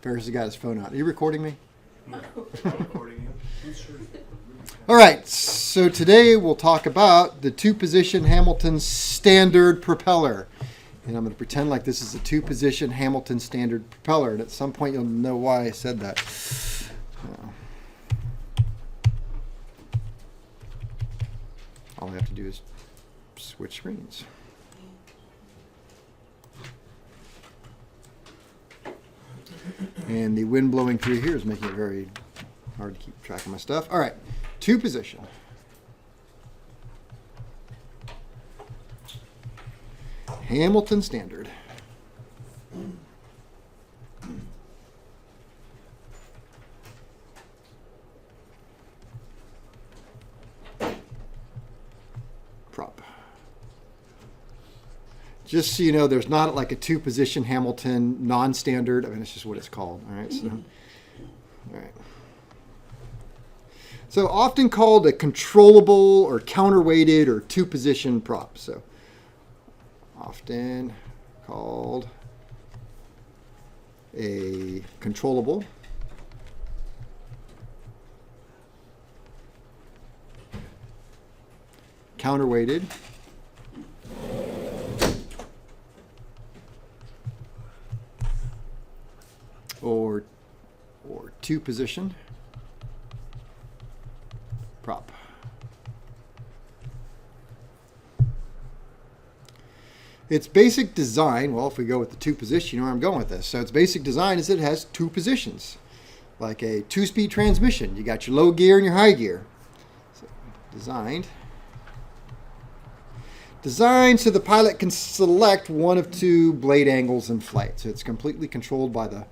Ferris has got his phone out. Are you recording me? I'm recording you. All right, so today we'll talk about the two-position Hamilton standard propeller. And I'm going to pretend like this is a two-position Hamilton standard propeller. And at some point you'll know why I said that. All I have to do is switch screens. And the wind blowing through here is making it very hard to keep track of my stuff. All right, two-position. Hamilton standard. Prop. Just so you know, there's not like a two-position Hamilton non-standard. I mean, it's just what it's called. All right. So often called a controllable or counterweighted or two-position prop. So often called a controllable counterweighted or two-position prop. Its basic design, well, if we go with the two position, you know where I'm going with this. So its basic design is that it has two positions, like a two-speed transmission. You got your low gear and your high gear. So designed so the pilot can select one of two blade angles in flight. So it's completely controlled by the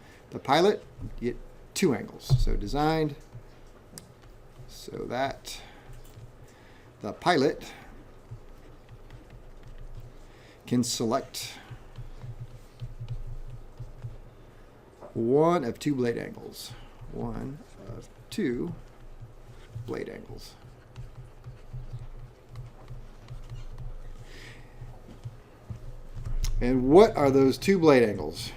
pilot. You get two angles. So designed so that the pilot can select one of two blade angles. One of two blade angles. And what are those two blade angles?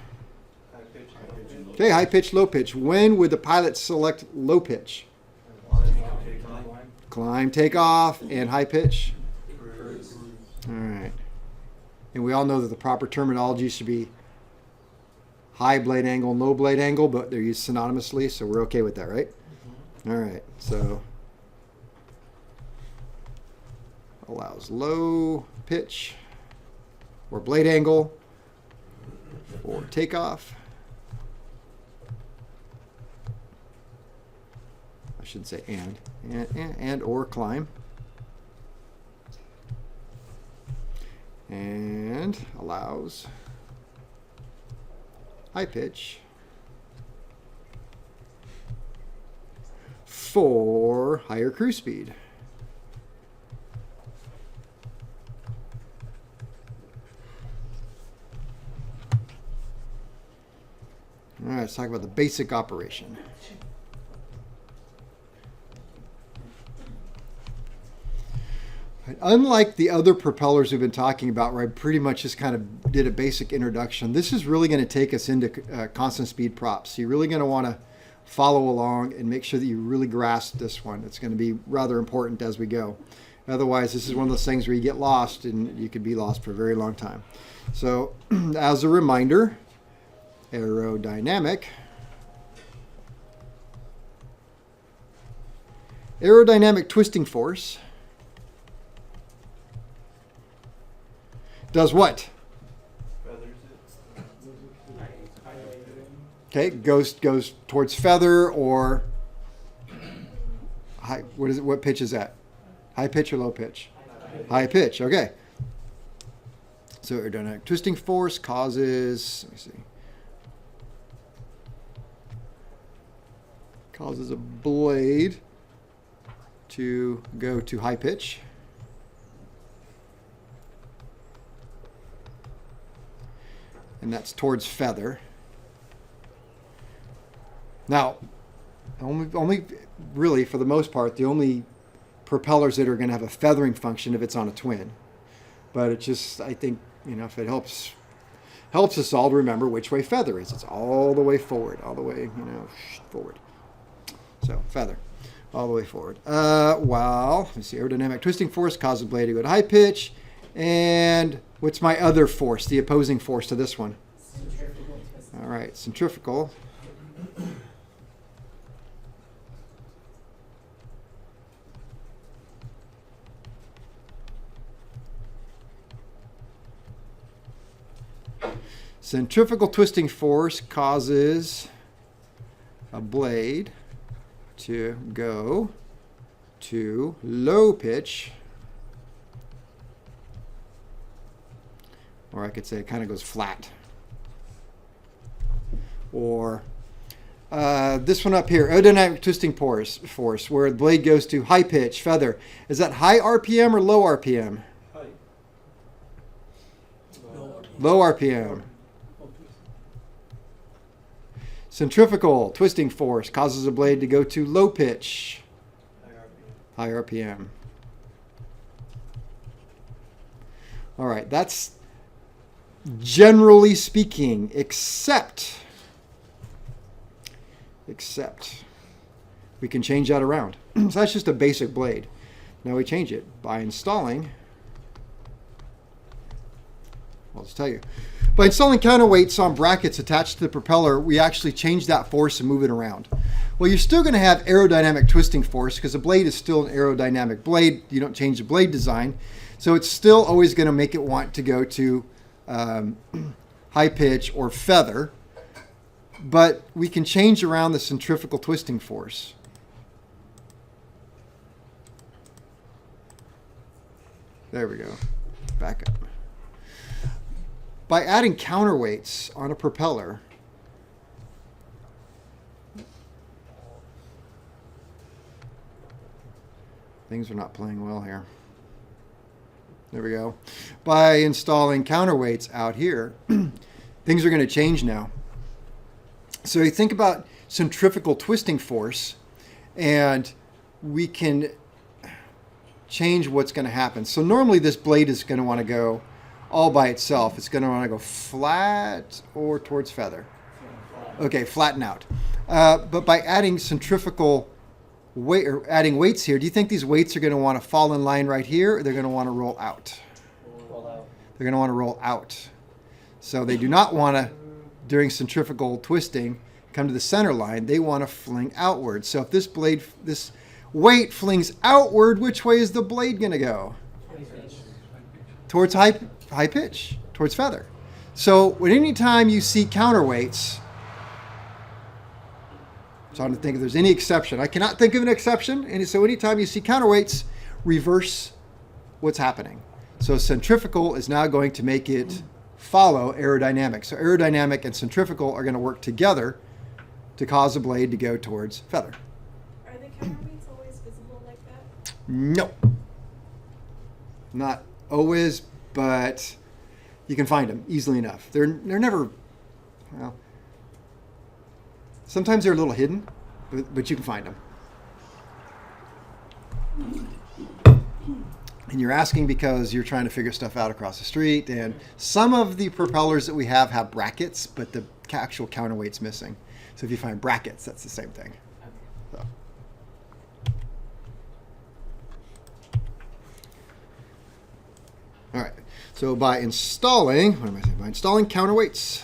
High pitch, low pitch. Okay, high pitch, low pitch. When would the pilot select low pitch? Climb, take off, and high pitch. All right. And we all know that the proper terminology should be high blade angle, low blade angle, but they're used synonymously, so we're okay with that, right? All right, so allows low pitch or blade angle for takeoff. I shouldn't say and or climb. And allows high pitch for higher cruise speed. All right, let's talk about the basic operation. Unlike the other propellers we've been talking about, where I pretty much just kind of did a basic introduction, this is really going to take us into constant speed props. So you're really going to want to follow along and make sure that you really grasp this one. It's going to be rather important as we go. Otherwise, this is one of those things where you get lost and you could be lost for a very long time. So as a reminder, aerodynamic twisting force does what? Okay, goes towards feather or high. What is it? What pitch is that? High pitch or low pitch? High pitch. Okay. So aerodynamic twisting force causes. Let me see. Causes a blade to go to high pitch. And that's towards feather. Now, only really, for the most part, the only propellers that are going to have a feathering function if it's on a twin. But it just, I think, if it helps helps us all to remember which way feather is. It's all the way forward, all the way, forward. So feather, all the way forward. While, let's see, aerodynamic twisting force causes the blade to go to high pitch. And what's my other force, the opposing force to this one? Centrifugal twisting. All right, centrifugal. Centrifugal twisting force causes a blade to go to low pitch, or I could say it kind of goes flat. Or this one up here, aerodynamic twisting force, where the blade goes to high pitch, feather. Is that high RPM or low RPM? Hi. Low RPM. Centrifugal twisting force causes a blade to go to low pitch, high RPM. All right, that's generally speaking, except we can change that around. So that's just a basic blade. Now we change it by installing, I'll just tell you. By installing counterweights on brackets attached to the propeller, we actually change that force and move it around. Well, you're still going to have aerodynamic twisting force because the blade is still an aerodynamic blade. You don't change the blade design. So it's still always going to make it want to go to high pitch or feather. But we can change around the centrifugal twisting force. There we go. Back up. By adding counterweights on a propeller, things are not playing well here. There we go. By installing counterweights out here, things are going to change now. So you think about centrifugal twisting force, and we can change what's going to happen. So normally this blade is going to want to go all by itself. It's going to want to go flat or towards feather. Okay, flatten out. But by adding centrifugal weight or adding weights here, do you think these weights are going to want to fall in line right here, or they're going to want to roll out? Roll out. They're going to want to roll out. So they do not want to, during centrifugal twisting, come to the center line. They want to fling outward. So if this weight flings outward, which way is the blade going to go? Towards high pitch, towards feather. So anytime you see counterweights, I'm trying to think if there's any exception. I cannot think of an exception. And so anytime you see counterweights, reverse what's happening. So centrifugal is now going to make it follow aerodynamic. So aerodynamic and centrifugal are going to work together to cause the blade to go towards feather. Are the counterweights always visible like that? No. Not always, but you can find them easily enough. They're never, well, sometimes they're a little hidden, but you can find them. And you're asking because you're trying to figure stuff out across the street, and some of the propellers that we have brackets, but the actual counterweight's missing. So if you find brackets, that's the same thing. So. All right. So by installing, what am I saying? By installing counterweights,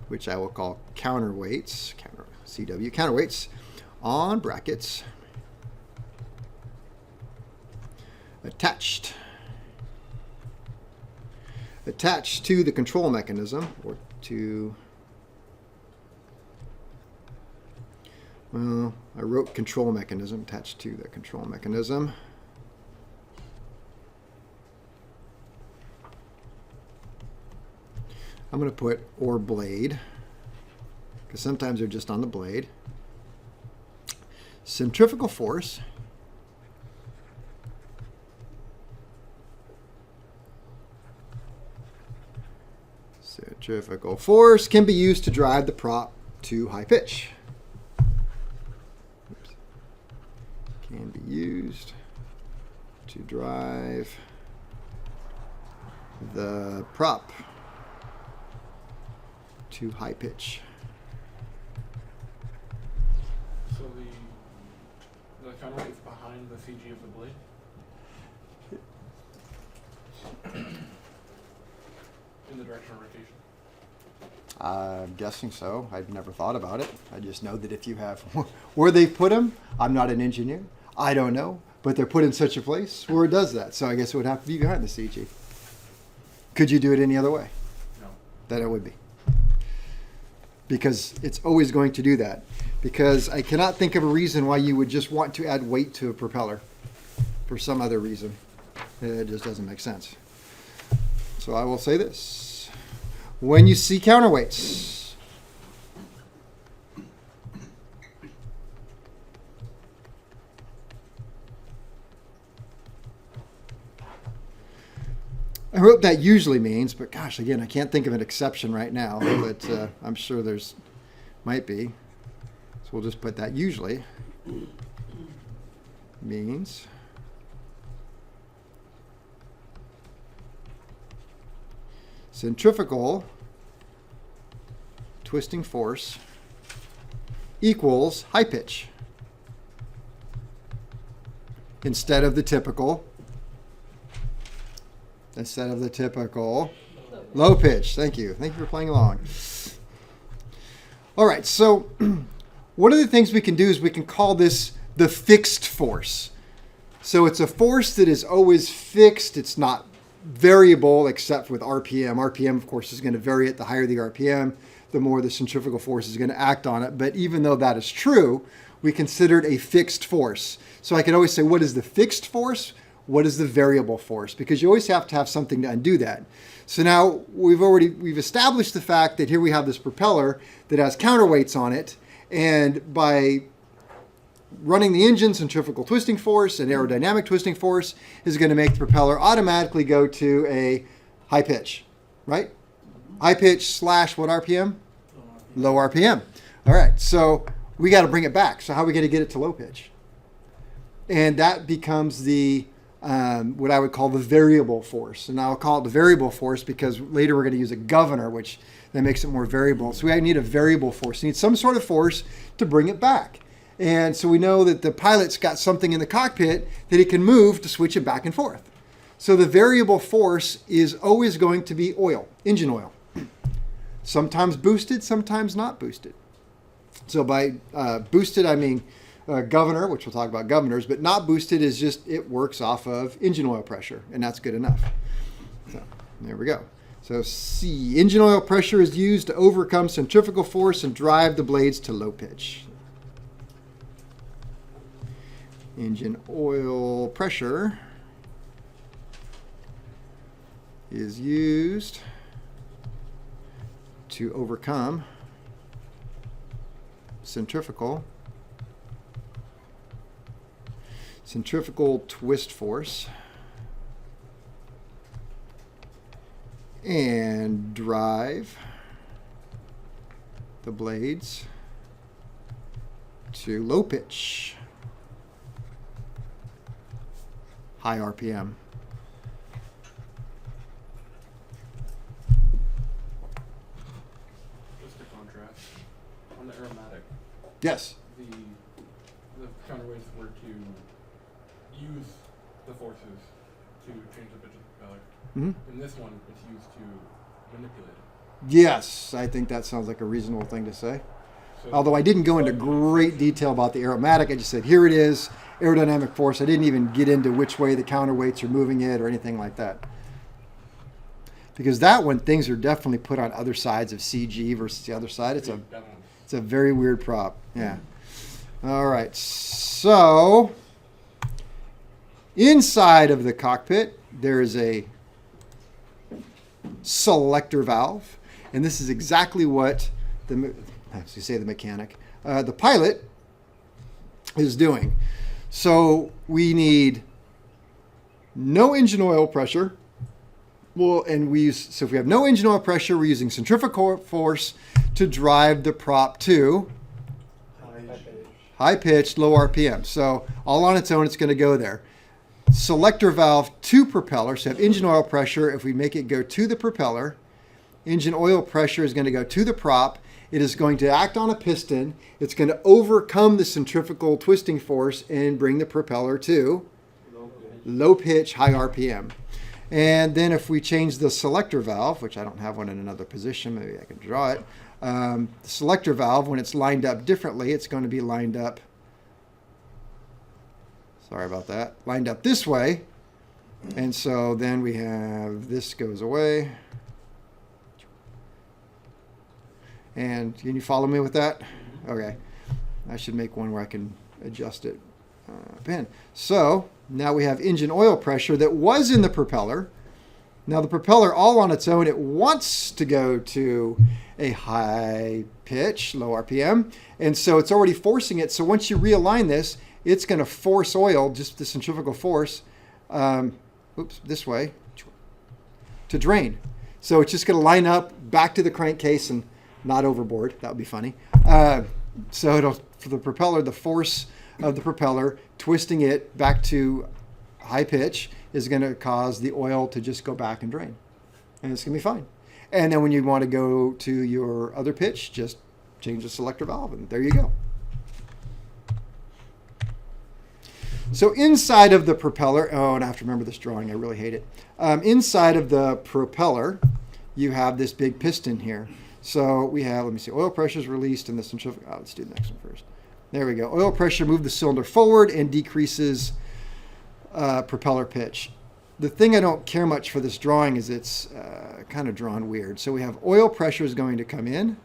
which I will call counterweights, CW counterweights on brackets attached to the control mechanism, or to, well, I wrote control mechanism, attached to the control mechanism. I'm going to put or blade, because sometimes they're just on the blade. Centrifugal force can be used to drive the prop to high pitch. Oops. Can be used drive the prop to high pitch. So the counterweight's behind the CG of the blade? In the direction of rotation? I'm guessing so. I've never thought about it. I just know that if you have where they put them, I'm not an engineer. I don't know, but they're put in such a place where it does that. So I guess it would have to be behind the CG. Could you do it any other way? No. Then it would be. Because it's always going to do that. Because I cannot think of a reason why you would just want to add weight to a propeller for some other reason. It just doesn't make sense. So I will say this. When you see counterweights, I wrote that usually means, but gosh, again, I can't think of an exception right now, but I'm sure there's might be. So we'll just put that usually means centrifugal twisting force equals high pitch instead of the typical low pitch. Thank you for playing along. All right, so one of the things we can do is we can call this the fixed force. So it's a force that is always fixed. It's not variable except with RPM. RPM, of course, is going to vary it. The higher the RPM, the more the centrifugal force is going to act on it. But even though that is true, we consider it a fixed force. So I can always say, what is the fixed force? What is the variable force? Because you always have to have something to undo that. So now we've established the fact that here we have this propeller that has counterweights on it. And by running the engine, centrifugal twisting force and aerodynamic twisting force is going to make the propeller automatically go to a high pitch, right? High pitch slash what RPM? Low RPM. All right, so we got to bring it back. So how are we going to get it to low pitch? And that becomes the what I would call the variable force. And I'll call it the variable force because later we're going to use a governor, which then makes it more variable. So we need a variable force. We need some sort of force to bring it back. And so we know that the pilot's got something in the cockpit that he can move to switch it back and forth. So the variable force is always going to be oil, engine oil. Sometimes boosted, sometimes not boosted. So by boosted, I mean governor, which we'll talk about governors, but not boosted is just it works off of engine oil pressure, and that's good enough. So there we go. So C, engine oil pressure is used to overcome centrifugal force and drive the blades to low pitch. Engine oil pressure is used to overcome centrifugal twist force and drive the blades to low pitch, high RPM. Just to contrast, on the aromatic, Yes. the counterweights were to use the forces to change the pitch of the propeller. Mm-hmm. In this one, it's used to manipulate it. Yes, I think that sounds like a reasonable thing to say. So Although I didn't go into great detail about the aeromatic, I just said, here it is, aerodynamic force. I didn't even get into which way the counterweights are moving it or anything like that. Because that one, things are definitely put on other sides of CG versus the other side. It's a very weird prop. Yeah. All right. So inside of the cockpit, there is a selector valve. And this is exactly what the mechanic, the pilot is doing. So we need no engine oil pressure. Well, and so if we have no engine oil pressure, we're using centrifugal force to drive the prop to high pitched, low RPM. So all on its own, it's going to go there. selector valve to propeller. So have engine oil pressure. If we make it go to the propeller, engine oil pressure is going to go to the prop. It is going to act on a piston. It's going to overcome the centrifugal twisting force and bring the propeller to low pitch, high RPM. And then if we change the selector valve, which I don't have one in another position, maybe I can draw it. The selector valve, when it's lined up differently, it's going to be lined up, sorry about that, lined up this way. And so then we have, this goes away. And can you follow me with that? Okay. I should make one where I can adjust it. Pin. So now we have engine oil pressure that was in the propeller. Now the propeller all on its own, it wants to go to a high pitch, low RPM. And so it's already forcing it. So once you realign this, it's going to force oil, just the centrifugal force, this way, to drain. So it's just going to line up back to the crankcase and not overboard. That would be funny. So it'll, for the propeller, the force of the propeller twisting it back to high pitch is going to cause the oil to just go back and drain. And it's going to be fine. And then when you want to go to your other pitch, just change the selector valve and there you go. So inside of the propeller, oh, and I have to remember this drawing. I really hate it. Inside of the propeller, you have this big piston here. So we have, let me see, oil pressure is released in the centrifugal. Oh, let's do the next one first. There we go. Oil pressure moves the cylinder forward and decreases propeller pitch. The thing I don't care much for this drawing is it's kind of drawn weird. So we have oil pressure is going to come in.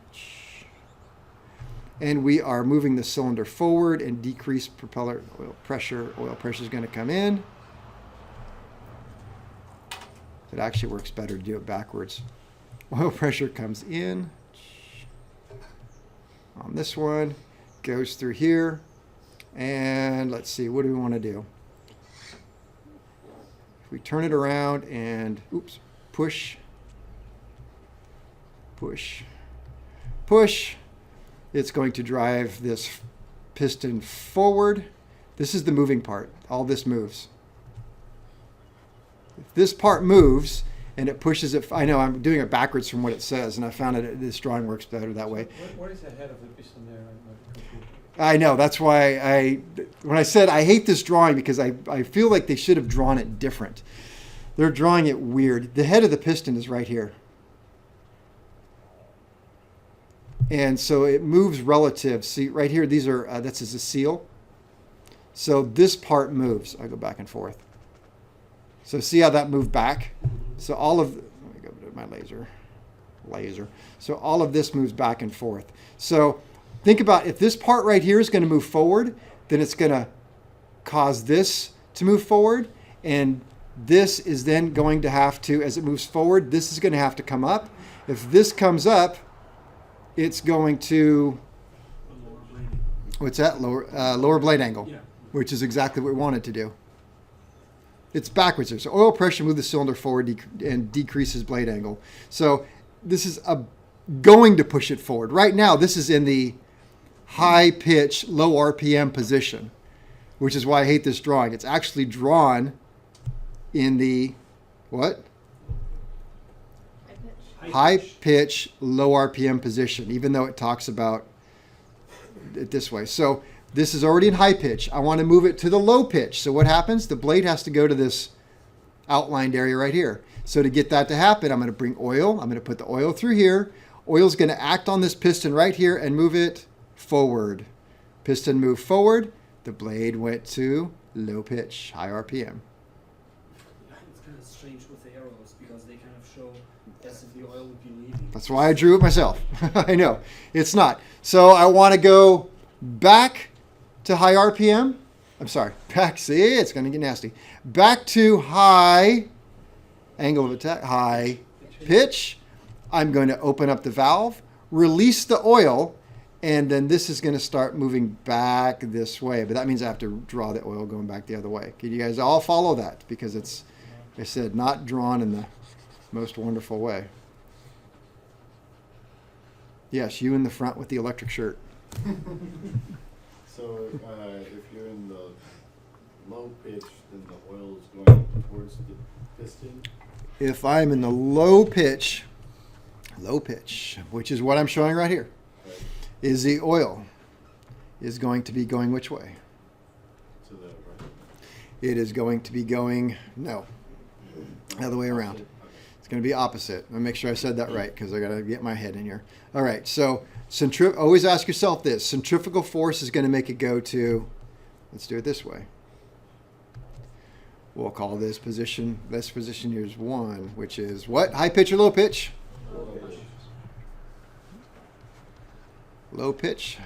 And we are moving the cylinder forward and decrease propeller oil pressure. Oil pressure is going to come in. It actually works better to do it backwards. Oil pressure comes in on this one, goes through here, and let's see, what do we want to do? If we turn it around and, oops, push, push, push, it's going to drive this piston forward. This is the moving part. All this moves. If this part moves, and it pushes it. I know I'm doing it backwards from what it says, and I found that this drawing works better that way. What is the head of the piston there? I know, that's why when I said I hate this drawing because I feel like they should have drawn it different. They're drawing it weird. The head of the piston is right here. And so it moves relative. See, right here, these are, that's as a seal. So this part moves. I go back and forth. So see how that moved back? So all of, let me go to my laser. So all of this moves back and forth. So think about if this part right here is going to move forward, then it's going to cause this to move forward. And this is then going to have to, as it moves forward, this is going to have to come up. If this comes up, it's going to, what's that? Lower blade angle, Yeah. which is exactly what we want it to do. It's backwards here. So oil pressure moves the cylinder forward and decreases blade angle. So this is going to push it forward. Right now, this is in the high pitch, low RPM position, which is why I hate this drawing. It's actually drawn in the, what? High pitch, low RPM position, even though it talks about it this way. So this is already in high pitch. I want to move it to the low pitch. So what happens? The blade has to go to this outlined area right here. So to get that to happen, I'm going to bring oil. I'm going to put the oil through here. Oil is going to act on this piston right here and move it forward. Piston moved forward. The blade went to low pitch, high RPM. It's kind of strange with the arrows because they kind of show as if the oil would be leaving. That's why I drew it myself. I know. It's not. So I want to go back to high RPM. I'm sorry. Back. See, it's going to get nasty. Back to high angle of attack, high pitch. I'm going to open up the valve, release the oil, and then this is going to start moving back this way. But that means I have to draw the oil going back the other way. Can you guys all follow that? Because it's, like I said, not drawn in the most wonderful way. Yes, you in the front with the electric shirt. So if you're in the low pitch, then the oil is going towards the piston. If I'm in the low pitch, which is what I'm showing right here, Right, is the oil is going to be going which way? to the right. It is going to be going, no, other way around. Okay. It's going to be opposite. I'll make sure I said that right because I got to get my head in here. All right, so always ask yourself this. Centrifugal force is going to make it go to, let's do it this way. We'll call this position here is 1, which is what? High pitch or low pitch? Low pitch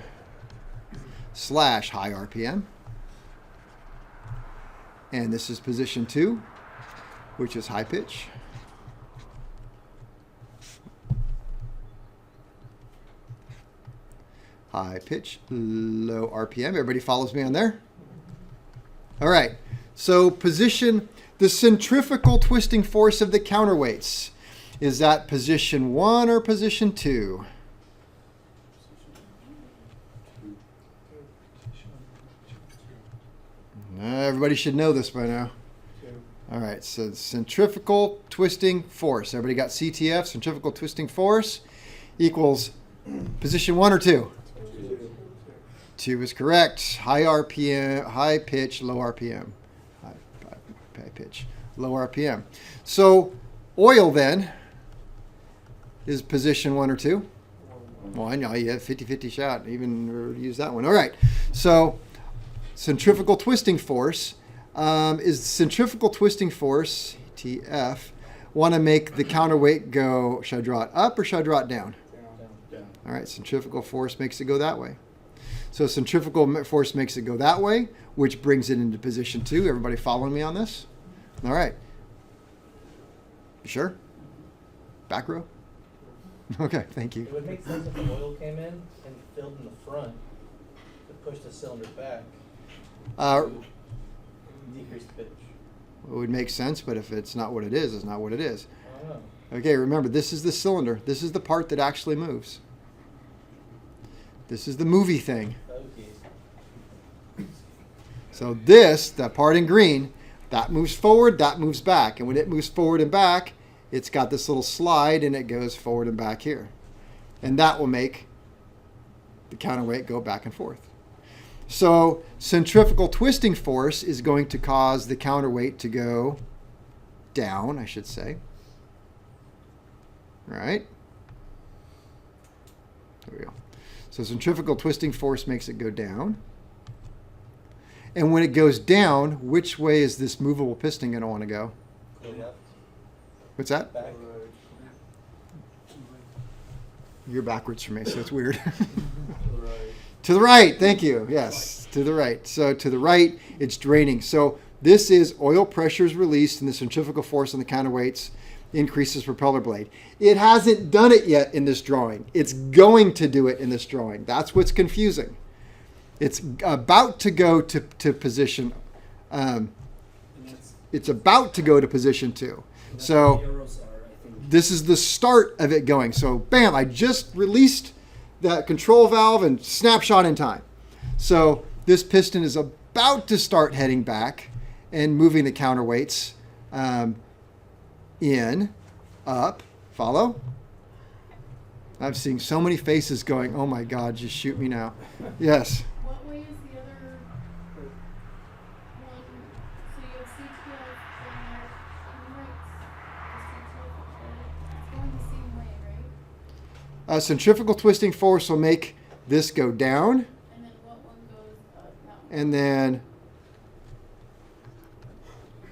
/ high RPM. And this is position 2, which is high pitch. High pitch, low RPM. Everybody follows me on there? All right. So position, the centrifugal twisting force of the counterweights. Is that position 1 or position 2? Everybody should know this by now. All right, so centrifugal twisting force. Everybody got CTF, centrifugal twisting force, equals position 1 or 2? 2 is correct. High RPM, high pitch, low RPM. High pitch, low RPM. So oil then is position 1 or 2? 1. Oh, you have 50-50 shot. Even use that one. All right. So centrifugal twisting force is centrifugal twisting force, TF, want to make the counterweight go, should I draw it up or should I draw it down? Down. All right, centrifugal force makes it go that way. So centrifugal force makes it go that way, which brings it into position 2. Everybody following me on this? All right. You sure? Back row? Okay, thank you. It would make sense if the oil came in and filled in the front to push the cylinder back to decrease the pitch. It would make sense, but if it's not what it is, it's not what it is. I don't know. Okay, remember, this is the cylinder. This is the part that actually moves. This is the movie thing. Okay. So this, that part in green, that moves forward, that moves back. And when it moves forward and back, it's got this little slide and it goes forward and back here. And that will make the counterweight go back and forth. So centrifugal twisting force is going to cause the counterweight to go down, I should say. Right? There we go. So centrifugal twisting force makes it go down. And when it goes down, which way is this movable piston going to want to go? Go left, What's that? back. You're backwards for me, so it's weird. Right. To the right, thank you. Yes, to the right. So to the right, it's draining. So this is oil pressure is released and the centrifugal force on the counterweights increases propeller blade. It hasn't done it yet in this drawing. It's going to do it in this drawing. That's what's confusing. It's about to go to position. And that's, It's about to go to position 2. that's So what the arrows are, I think. this is the start of it going. So bam, I just released that control valve and snapshot in time. So this piston is about to start heading back and moving the counterweights in, up, follow. I'm seeing so many faces going, oh my God, just shoot me now. Yes. What way is the other one? So you have CTF and it's going the same way, right? Centrifugal twisting force will make this go down, And then what one goes up? That one. and then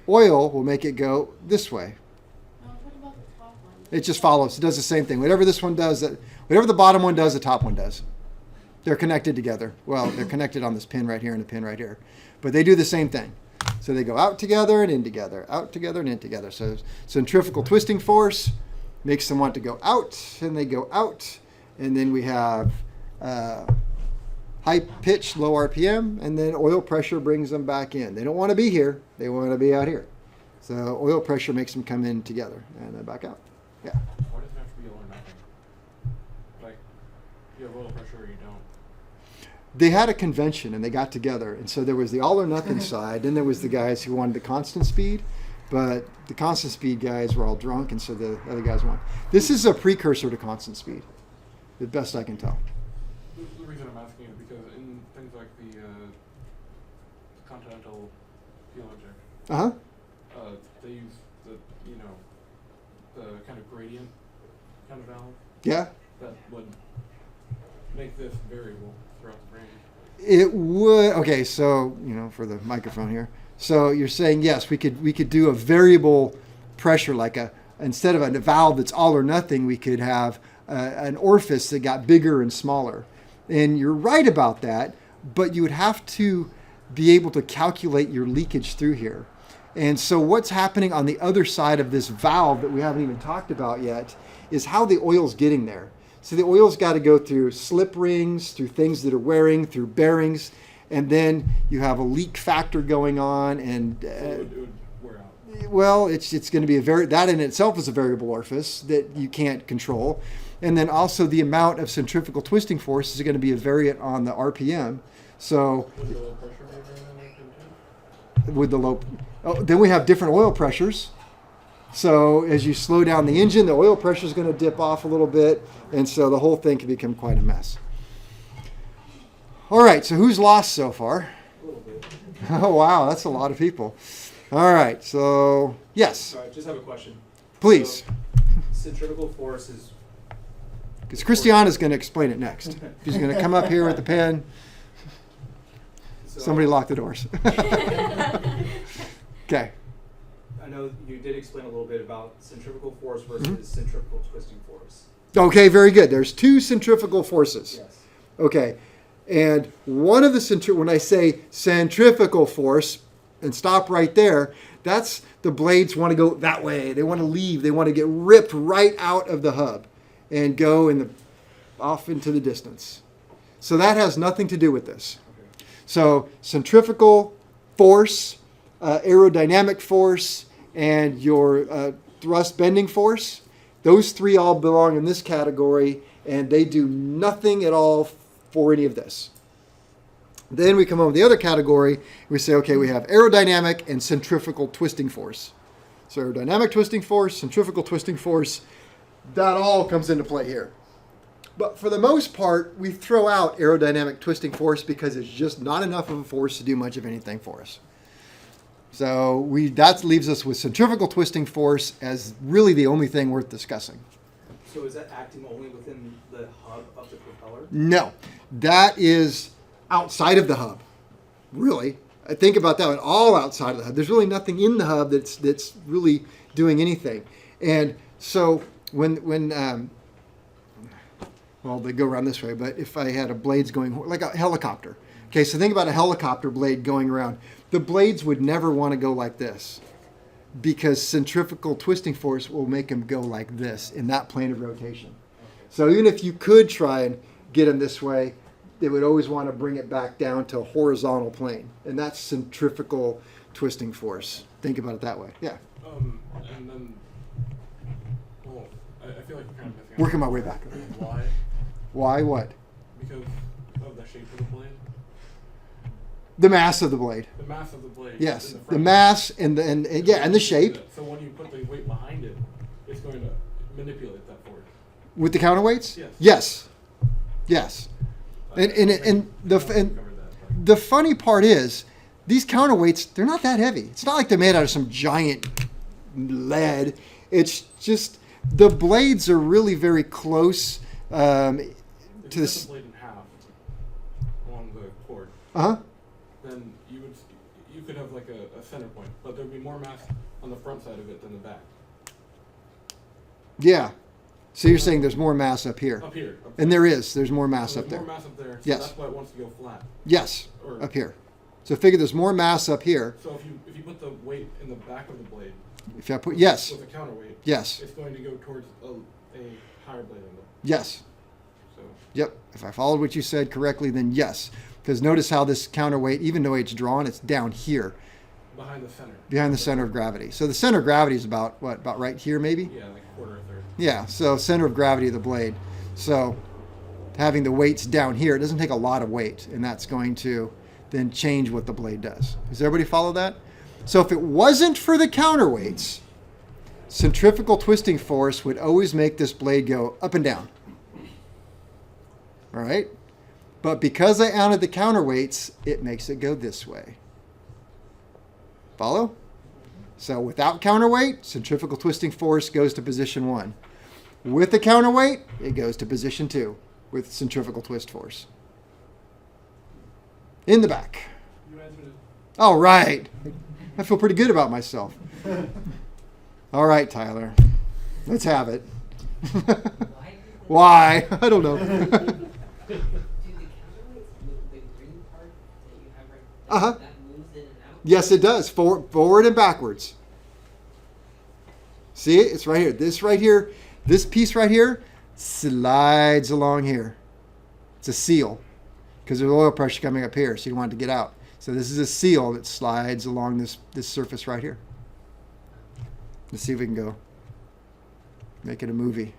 oil will make it go this way. Now, what about the top one? It just follows. It does the same thing. Whatever this one does, whatever the bottom one does, the top one does. They're connected together. Well, they're connected on this pin right here and a pin right here. But they do the same thing. So they go out together and in together, out together and in together. So centrifugal twisting force makes them want to go out, and they go out. And then we have high pitch, low RPM, and then oil pressure brings them back in. They don't want to be here. They want to be out here. So oil pressure makes them come in together and then back out. Yeah. Why does it have to be all or nothing? Like, you have oil pressure or you don't. they had a convention and they got together. And so there was the all or nothing side. Then there was the guys who wanted the constant speed. But the constant speed guys were all drunk, and so the other guys won. This is a precursor to constant speed, the best I can tell. The reason I'm asking is because in things like the continental fuel injection, they use the the kind of gradient kind of valve Yeah, that would make this variable throughout the range. it would. Okay, so for the microphone here. So you're saying yes, we could do a variable pressure, like instead of a valve that's all or nothing, we could have an orifice that got bigger and smaller. And you're right about that, but you would have to be able to calculate your leakage through here. And so what's happening on the other side of this valve that we haven't even talked about yet is how the oil's getting there. So the oil's got to go through slip rings, through things that are wearing, through bearings, and then you have a leak factor going on, and So it would wear out. well, it's going to be that in itself is a variable orifice that you can't control, and then also the amount of centrifugal twisting force is going to be a variant on the RPM. So Would the low pressure be a variable too? with the then we have different oil pressures. So as you slow down the engine, the oil pressure is going to dip off a little bit, and so the whole thing can become quite a mess. All right, so who's lost so far? A little bit. Oh, wow, that's a lot of people. All right, so yes, Sorry, I just have a question. please, So, centrifugal force is because Christiana's going to explain it next. She's going to come up here with the pen. so Somebody lock the doors. Okay. I know you did explain a little bit about centrifugal force versus Mm-hmm. centrifugal twisting force. Okay, very good. There's two centrifugal forces. Yes. Okay, and one of the when I say centrifugal force, and stop right there, that's the blades want to go that way. They want to leave. They want to get ripped right out of the hub and go off into the distance. So that has nothing to do with this. Okay. So centrifugal force, aerodynamic force, and your thrust bending force, those three all belong in this category, and they do nothing at all for any of this. Then we come over to the other category. We say, okay, we have aerodynamic and centrifugal twisting force. So aerodynamic twisting force, centrifugal twisting force, that all comes into play here. But for the most part, we throw out aerodynamic twisting force because it's just not enough of a force to do much of anything for us. So that leaves us with centrifugal twisting force as really the only thing worth discussing. So is that acting only within the hub of the propeller? No, that is outside of the hub, really. I think about that one, all outside of the hub. There's really nothing in the hub that's really doing anything. And so when well, they go around this way, but if I had a blades going, like a helicopter. Okay, so think about a helicopter blade going around. The blades would never want to go like this because centrifugal twisting force will make them go like this in that plane of rotation. So even if you could try and get them this way, they would always want to bring it back down to a horizontal plane. And that's centrifugal twisting force. Think about it that way. Yeah. And then, well, I feel like you're kind of missing out. Working my way back. Why? Why what? Because of the shape of the blade. The mass of the blade. The mass of the blade. Yes. in the The front. mass and the shape. So when you put the weight behind it, it's going to manipulate that force. With the counterweights? Yes. Yes. Yes. I And don't think the we and covered that, but- the funny part is these counterweights, they're not that heavy. It's not like they're made out of some giant lead. It's just the blades are really very close If to you cut this. the blade in half along the cord, Uh-huh. then you could have like a center point, but there'd be more mass on the front side of it than the back. Yeah. So you're saying there's more mass up here. Up here. And there's more mass So up there's there. more mass up there, so Yes. that's why it wants to go flat. Yes, Or- up here. So figure there's more mass up here. So if you put the weight in the back of the blade If I put yes, with a counterweight, yes, it's going to go towards a higher blade angle. yes. So Yep. If I followed what you said correctly, then yes. Because notice how this counterweight, even though it's drawn, it's down here, behind the center. behind the center of gravity. So the center of gravity is about what? About right here, maybe? Yeah, like a quarter or a third. Yeah. So center of gravity of the blade. So having the weights down here. It doesn't take a lot of weight, and that's going to then change what the blade does. Does everybody follow that? So if it wasn't for the counterweights, centrifugal twisting force would always make this blade go up and down. All right? But because I added the counterweights, it makes it go this way. Follow? So without counterweight, centrifugal twisting force goes to position 1. With the counterweight, it goes to position 2 with centrifugal twist force. In the back. You answered it. All right. I feel pretty good about myself. All right, Tyler. Let's have it. Why? I don't know. Do the counterweights move the green part that you have right there? Uh-huh. That moves in and out? Yes, it does. Forward and backwards. See it? It's right here. This right here, this piece right here slides along here. It's a seal because there's oil pressure coming up here, so you want it to get out. So this is a seal that slides along this surface right here. Let's see if we can go make it a movie.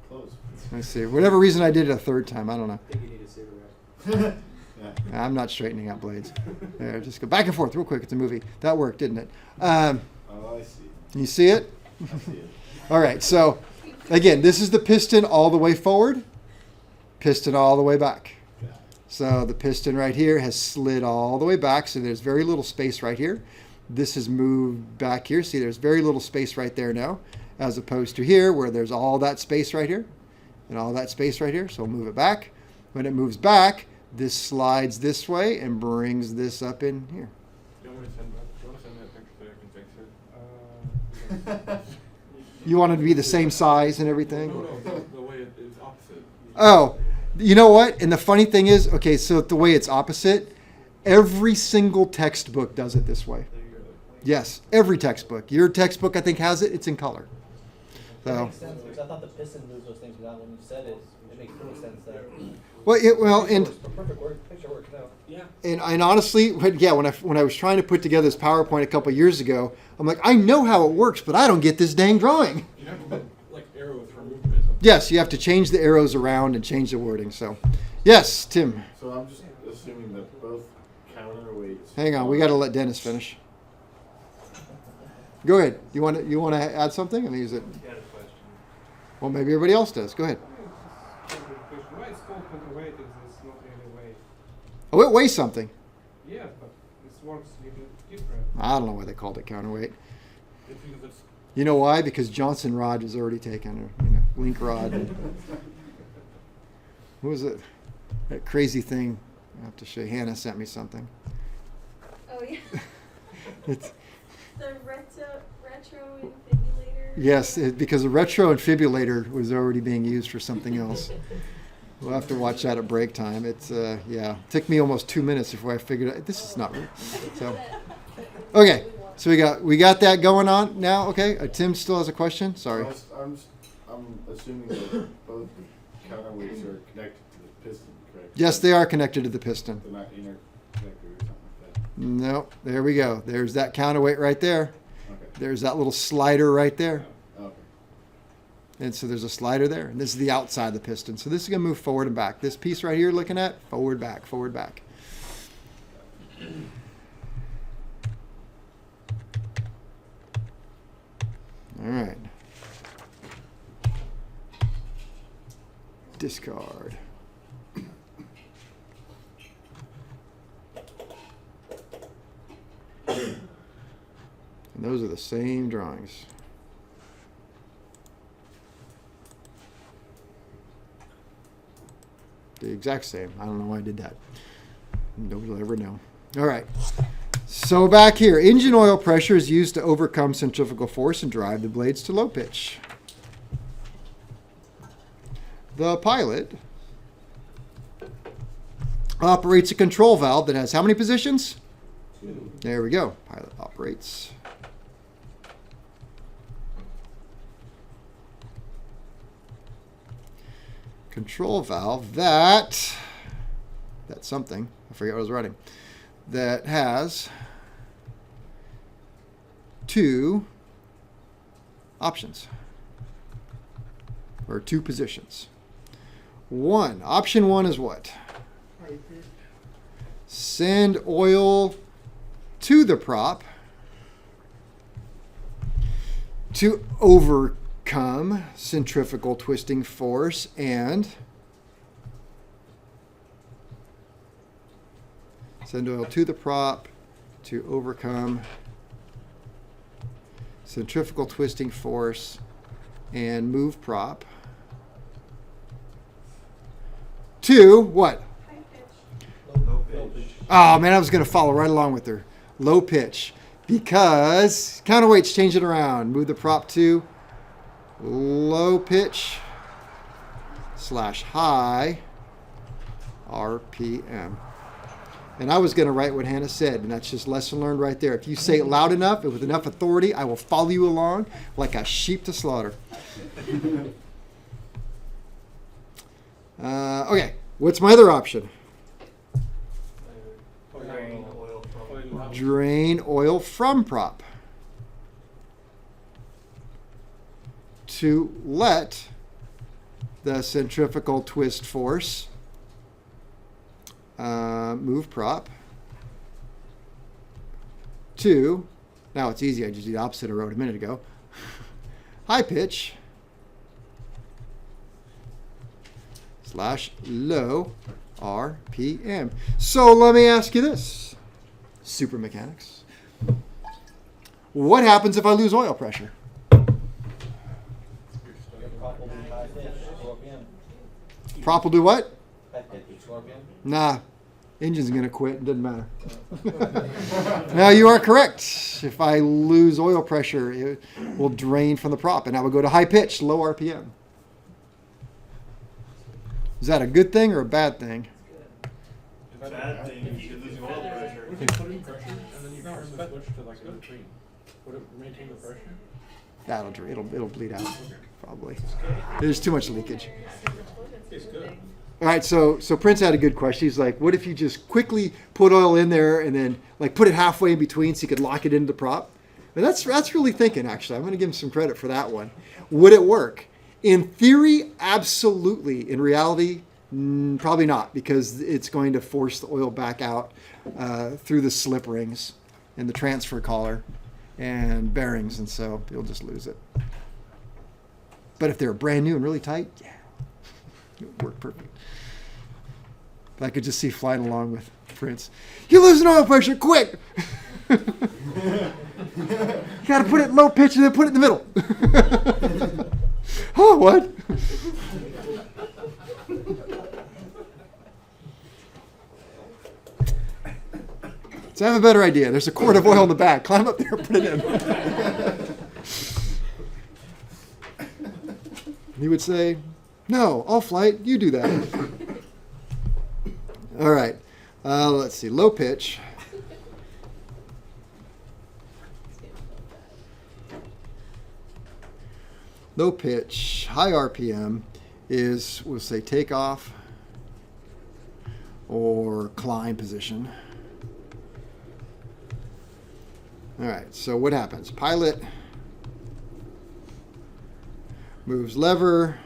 Close. Let's see. Whatever reason I did it a third time, I don't know. I think you need a cigarette. Yeah. I'm not straightening out blades. There, just go back and forth real quick. It's a movie. That worked, didn't it? Oh, I see. You see it? I see it. All right. So, again, this is the piston all the way forward, piston all the way back. Yeah. So the piston right here has slid all the way back. So there's very little space right here. This has moved back here. See, there's very little space right there now, as opposed to here where there's all that space right here and all that space right here. So we'll move it back. When it moves back, this slides this way and brings this up in here. Do you want me to send me that picture so I can fix it? You want it to be the same size and everything? No, the way it is opposite. Oh, you know what? And the funny thing is, okay, so the way it's opposite, every single textbook does it this way. There you go. Yes, every textbook. Your textbook, I think, has it. It's in color. That So, makes sense, because I thought the piston moves those things, but now when you said it, it makes total sense that. and The perfect picture works out. Yeah. and honestly, yeah, when I was trying to put together this PowerPoint a couple years ago, I'm like, I know how it works, but I don't get this dang drawing. You have to put like arrows for movement or something. Yes, you have to change the arrows around and change the wording. So, yes, Tim. So I'm just assuming that both counterweights. Hang on, we got to let Dennis finish. Go ahead. You want to add something? I mean, is it? Got a question. Well, maybe everybody else does. Go ahead. Why it's called counterweight if it's not really weight? Oh, it weighs something. Yeah, but it works a little different. I don't know why they called it counterweight. It's because it's You know why? Because Johnson rod is already taken, or link rod. What was it? That crazy thing. I have to show you. Hannah sent me something. Oh yeah. It's, The retro infibulator. yes, because the retro infibulator was already being used for something else. We'll have to watch that at break time. It's yeah, it took me almost 2 minutes before I figured out this is not real. So, okay, so we got that going on now. Okay, Tim still has a question. Sorry. I'm assuming that both counterweights are connected to the piston, correct? Yes, they are connected to the piston. They're not interconnected or something like that. No, there we go. There's that counterweight right there. Okay. There's that little slider right there. Okay. And so there's a slider there. And this is the outside of the piston. So this is going to move forward and back. This piece right here looking at, forward, back, forward, back. All right. Discard. And those are the same drawings. The exact same. I don't know why I did that. Nobody will ever know. All right. So back here, engine oil pressure is used to overcome centrifugal force and drive the blades to low pitch. The pilot operates a control valve that has how many positions? 2. There we go. Pilot operates. Control valve that's something. I forget what I was writing. That has two options, or two positions. Option one is what? Send oil to the prop to overcome centrifugal twisting force and send oil to the prop to overcome centrifugal twisting force and move prop to what? High pitch. Low pitch. Oh man, I was going to follow right along with her. Low pitch. Because counterweights, change it around. Move the prop to low pitch / high RPM. And I was going to write what Hannah said, and that's just lesson learned right there. If you say it loud enough and with enough authority, I will follow you along like a sheep to slaughter. Okay, what's my other option? Drain oil from Drain oil from prop to let the centrifugal twist force move prop to, now it's easy, I just did the opposite I wrote a minute ago, high pitch / low RPM. So let me ask you this, super mechanics. What happens if I lose oil pressure? You're stuck. Your prop will be high pitch, low RPM. Prop will do what? High pitch, low RPM. Nah, engine's going to quit. It doesn't matter. Now, you are correct. If I lose oil pressure, it will drain from the prop, and I will go to high pitch, low RPM. Is that a good thing or a bad thing? Bad thing if you're losing oil pressure. What if you put in pressure and then you turn the switch to like a between? Would it maintain the pressure? That'll drain. It'll bleed out, probably. There's too much leakage. It's good. All right, so Prince had a good question. He's like, what if you just quickly put oil in there and then like put it halfway in between so you could lock it into the prop? And that's really thinking, actually. I'm going to give him some credit for that one. Would it work? In theory, absolutely. In reality, probably not, because it's going to force the oil back out through the slip rings and the transfer collar and bearings, and so you'll just lose it. But if they're brand new and really tight, yeah, it would work perfect. But I could just see flying along with Prince. You're losing oil pressure, quick! You got to put it in low pitch and then put it in the middle. Oh, what? So I have a better idea. There's a quart of oil in the back. Climb up there and put it in. He would say, no, I'll flight. You do that. All right. Let's see. Low pitch. Low pitch, high RPM is, we'll say, takeoff or climb position. All right, so what happens? Pilot moves lever.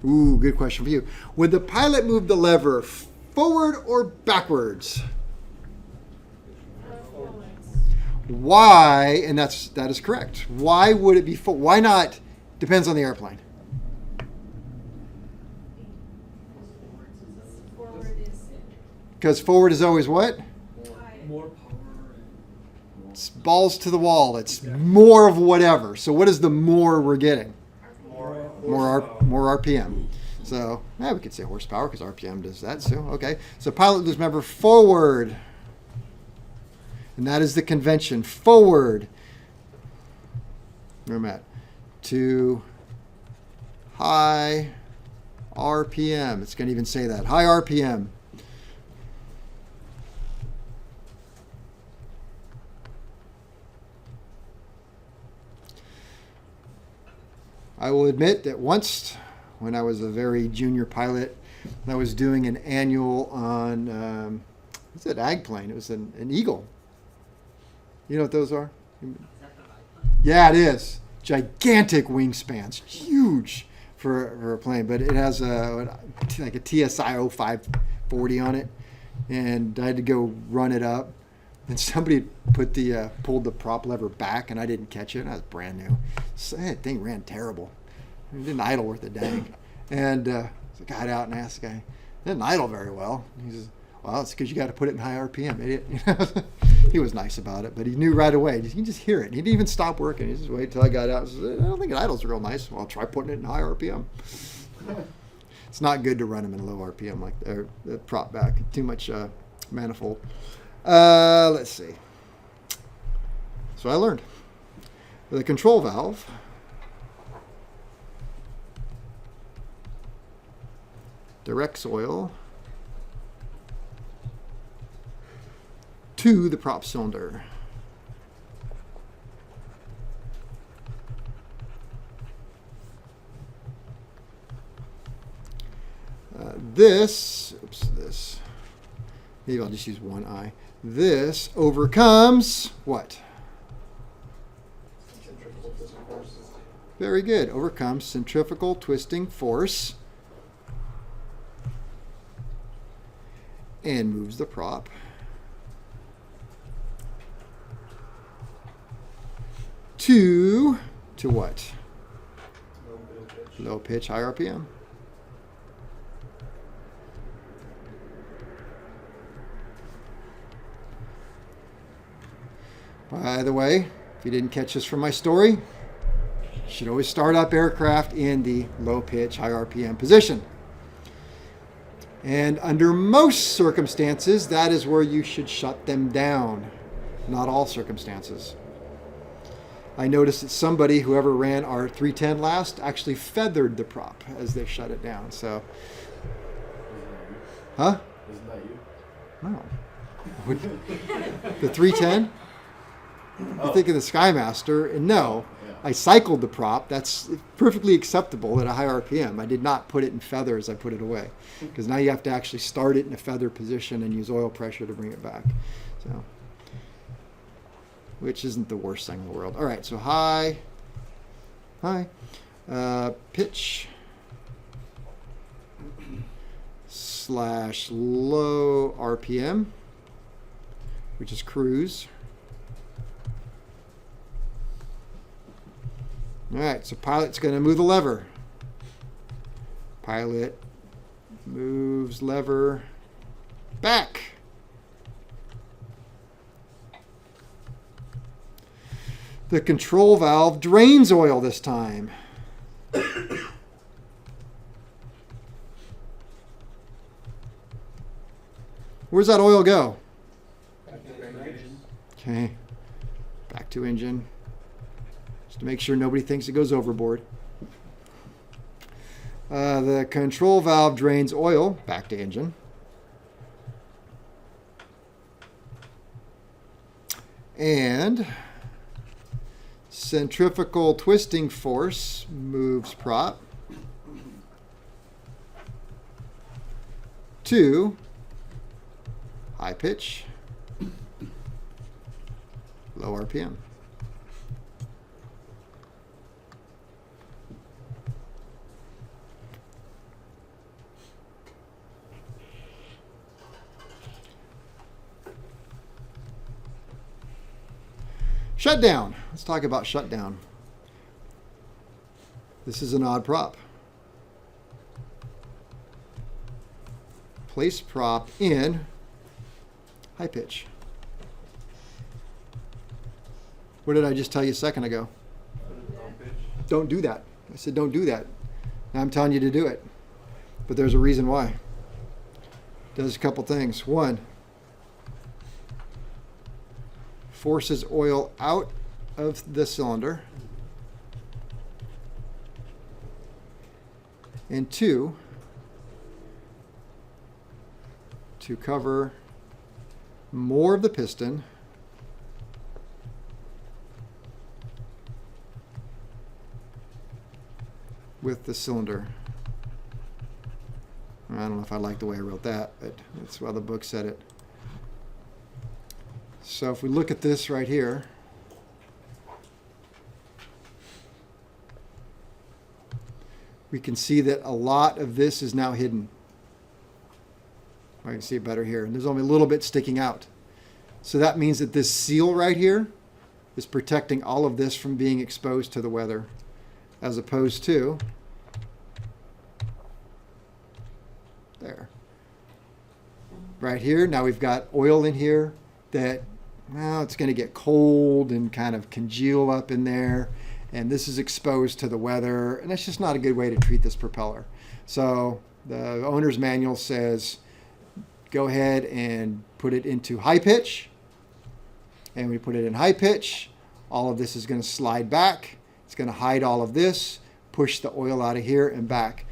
Ooh, good question for you. Would the pilot move the lever forward or backwards? Why? And that is correct. Why would it be why not? Depends on the airplane. Forward is Because forward is always what? high. More power and It's balls to the wall. It's more of whatever. So what is the more we're getting? More RPM. So we could say horsepower because RPM does that too. Okay. So pilot moves lever forward. And that is the convention. Forward. Where I'm at. To high RPM. It's going to even say that. High RPM. I will admit that once, when I was a very junior pilot, I was doing an annual on, what's that ag plane? It was an Eagle. You know what those are? Is that the biplane? Yeah, it is. Gigantic wingspans, huge for a plane, but it has like a TSI 0540 on it, and I had to go run it up, and somebody pulled the prop lever back, and I didn't catch it. I was brand new. So that thing ran terrible. It didn't idle worth a dang. And so I got out and asked the guy, it didn't idle very well. And he says, well, it's because you got to put it in high RPM, idiot. He was nice about it, but he knew right away. You can just hear it. He didn't even stop working. He just waited till I got out. He said, I don't think it idles real nice. Well, I'll try putting it in high RPM. It's not good to run them in low RPM like the prop back. Too much manifold. Let's see. So I learned. The control valve directs oil to the prop cylinder. This, maybe I'll just use one eye. This overcomes what? Centrifugal twisting forces. Very good. Overcomes centrifugal twisting force and moves the prop to what? Low pitch, high RPM. By the way, if you didn't catch this from my story, you should always start up aircraft in the low pitch, high RPM position. And under most circumstances, that is where you should shut them down. Not all circumstances. I noticed that somebody, whoever ran our 310 last, actually feathered the prop as they shut it down. So, huh? Isn't that you? No. The 310? You think of the Skymaster, and no, Yeah. I cycled the prop. That's perfectly acceptable at a high RPM. I did not put it in feather as I put it away, because now you have to actually start it in a feather position and use oil pressure to bring it back. So, which isn't the worst thing in the world. All right, so high pitch / low RPM, which is cruise. All right, so pilot's going to move the lever. Pilot moves lever back. The control valve drains oil this time. Where's that oil go? Okay, back to engine. To make sure nobody thinks it goes overboard. The control valve drains oil back to engine. And centrifugal twisting force moves prop to high pitch, low RPM. Shutdown. Let's talk about shutdown. This is an odd prop. Place prop in high pitch. What did I just tell you a second ago? Don't do that. I said don't do that. Now I'm telling you to do it. But there's a reason why. It does a couple things. One, forces oil out of the cylinder. And two, to cover more of the piston with the cylinder. I don't know if I like the way I wrote that, but that's how the book said it. So if we look at this right here, we can see that a lot of this is now hidden. I can see it better here. And there's only a little bit sticking out. So that means that this seal right here is protecting all of this from being exposed to the weather, as opposed to there. Right here, now we've got oil in here that, well, it's going to get cold and kind of congeal up in there. And this is exposed to the weather. And that's just not a good way to treat this propeller. So the owner's manual says, go ahead and put it into high pitch. And we put it in high pitch. All of this is going to slide back. It's going to hide all of this, push the oil out of here and back.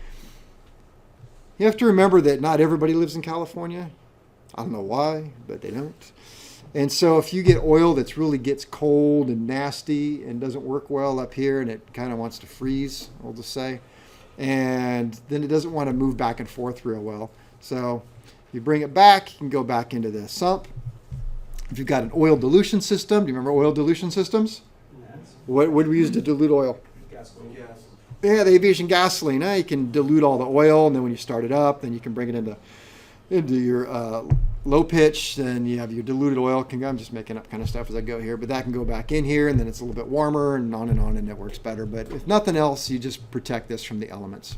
You have to remember that not everybody lives in California. I don't know why, but they don't. And so if you get oil that's really gets cold and nasty and doesn't work well up here and it kind of wants to freeze, we'll just say, and then it doesn't want to move back and forth real well. So you bring it back, you can go back into the sump. If you've got an oil dilution system, do you remember oil dilution systems? What would we use to dilute oil? Gasoline. Gas. Yeah, the aviation gasoline. You can dilute all the oil, and then when you start it up, then you can bring it into your low pitch. Then you have your diluted oil. I'm just making up kind of stuff as I go here, but that can go back in here, and then it's a little bit warmer, and on, and it works better. But if nothing else, you just protect this from the elements.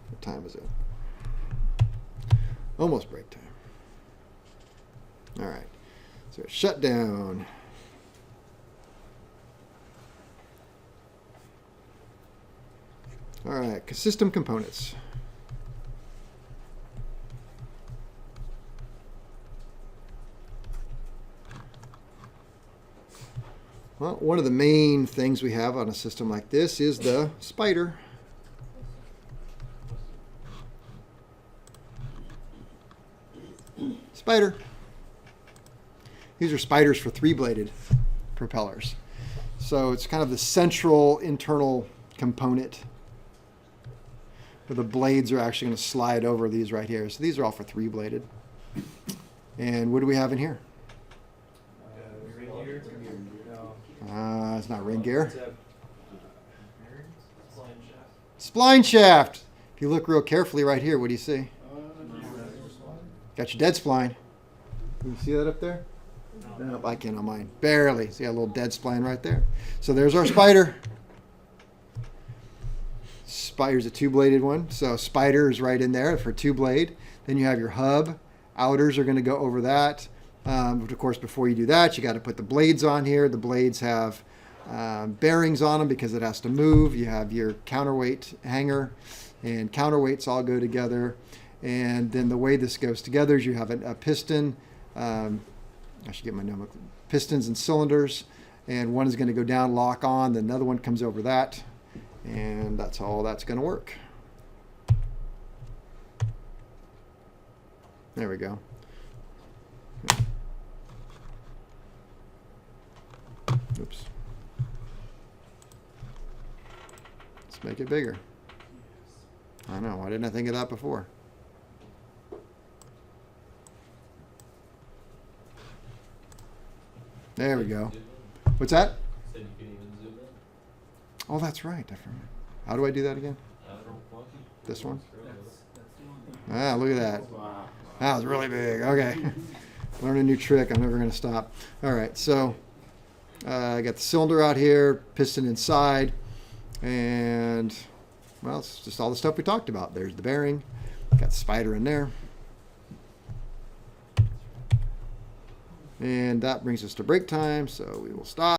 What time is it? Almost break time. All right. So shut down. All right, system components. Well, one of the main things we have on a system like this is the spider. Spider. These are spiders for three-bladed propellers. So it's kind of the central internal component where the blades are actually going to slide over these right here. So these are all for three-bladed. And what do we have in here? Ring gear? No. It's not ring gear. It's a Spline shaft. If you look real carefully right here, what do you see? Got your dead spline. Can you see that up there? No, I can't on mine. Barely. See a little dead spline right there. So there's our spider. Spider's a two-bladed one. So spider is right in there for two-blade. Then you have your hub. Outers are going to go over that. But of course, before you do that, you got to put the blades on here. The blades have bearings on them because it has to move. You have your counterweight hanger, and counterweights all go together. And then the way this goes together is you have a piston. I should get my nomenclature. Pistons and cylinders, and one is going to go down, lock on. Then another one comes over that, and that's how all that's going to work. There we go. Oops. Let's make it bigger. I know. Why didn't I think of that before? There we go. What's that? Said you could even zoom in. Oh, that's right. I forgot. How do I do that again? This one? Ah, look at that. Wow. That was really big. Okay. Learn a new trick. I'm never going to stop. All right. So I got the cylinder out here, piston inside, and, well, it's just all the stuff we talked about. There's the bearing. Got the spider in there. And that brings us to break time, so we will stop.